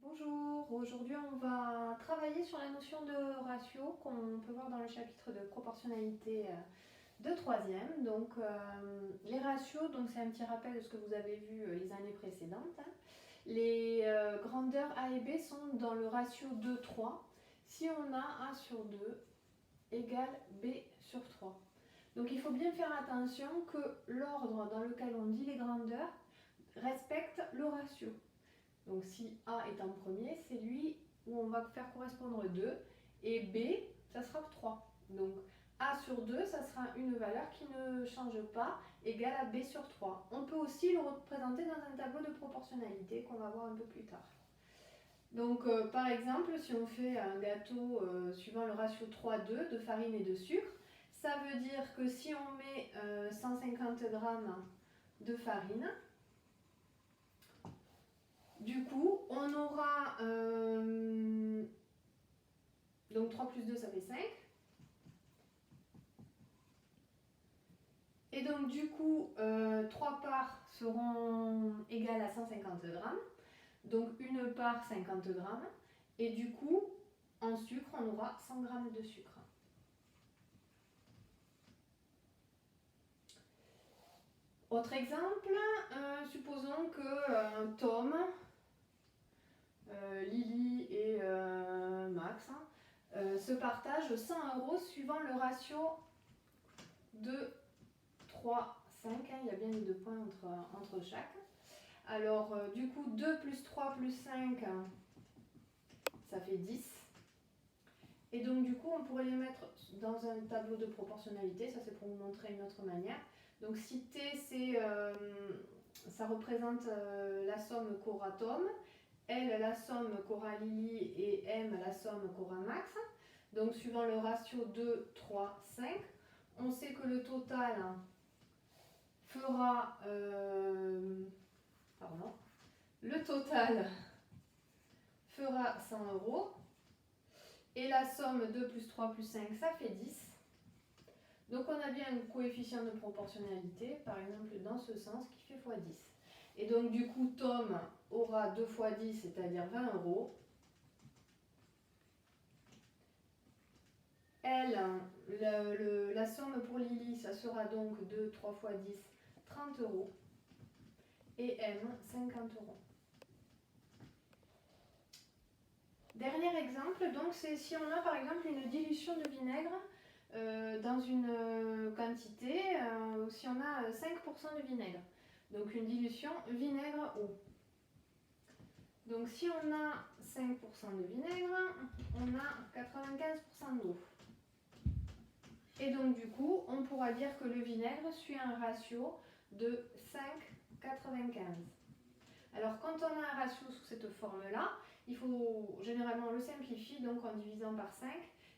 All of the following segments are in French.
Bonjour, aujourd'hui on va travailler sur la notion de ratio qu'on peut voir dans le chapitre de proportionnalité de troisième. Donc les ratios, c'est un petit rappel de ce que vous avez vu les années précédentes. Les grandeurs A et B sont dans le ratio 2-3 si on a A sur 2 égale B sur 3. Donc il faut bien faire attention que l'ordre dans lequel on dit les grandeurs respecte le ratio. Donc si A est en premier, c'est lui où on va faire correspondre 2 et B, ça sera 3. Donc A sur 2, ça sera une valeur qui ne change pas, égale à B sur 3. On peut aussi le représenter dans un tableau de proportionnalité qu'on va voir un peu plus tard. Donc par exemple, si on fait un gâteau suivant le ratio 3-2 de farine et de sucre, ça veut dire que si on met 150 g de farine, du coup, on aura, donc 3 plus 2, ça fait 5. Et donc du coup, 3 parts seront égales à 150 g. Donc une part 50 g. Et du coup, en sucre, on aura 100 g de sucre. Autre exemple, supposons que Tom, Lily et Max se partagent 100 € suivant le ratio de 3, 5, il y a bien les 2 points entre chaque. Alors du coup 2 plus 3 plus 5, ça fait 10. Et donc du coup on pourrait les mettre dans un tableau de proportionnalité, ça c'est pour vous montrer une autre manière. Donc si T ça représente la somme qu'aura Tom, L la somme qu'aura Lily et M la somme qu'aura Max. Donc suivant le ratio 2, 3, 5, on sait que le total fera le total fera 100 € et la somme 2 plus 3 plus 5 ça fait 10. Donc on a bien un coefficient de proportionnalité par exemple dans ce sens qui fait x 10. Et donc du coup Tom aura 2 fois 10 c'est-à-dire 20 €. La somme pour Lily, ça sera donc 2, 3 fois 10, 30 €. Et M, 50 €. Dernier exemple, donc c'est si on a par exemple une dilution de vinaigre dans une quantité, si on a 5% de vinaigre. Donc une dilution vinaigre-eau. Donc si on a 5% de vinaigre, on a 95% d'eau. Et donc du coup, on pourra dire que le vinaigre suit un ratio de 5,95. Alors quand on a un ratio sous cette forme-là, il faut généralement le simplifier donc en divisant par 5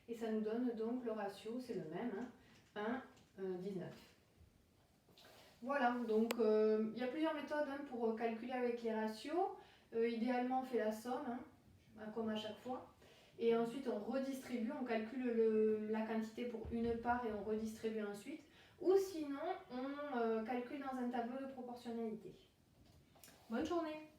et ça nous donne donc le ratio, c'est le même, 1,19. Voilà, donc il y a plusieurs méthodes pour calculer avec les ratios. Idéalement, on fait la somme, comme à chaque fois. Et ensuite, on redistribue, on calcule la quantité pour une part et on redistribue ensuite. Ou sinon, on calcule dans un tableau de proportionnalité. Bonne journée!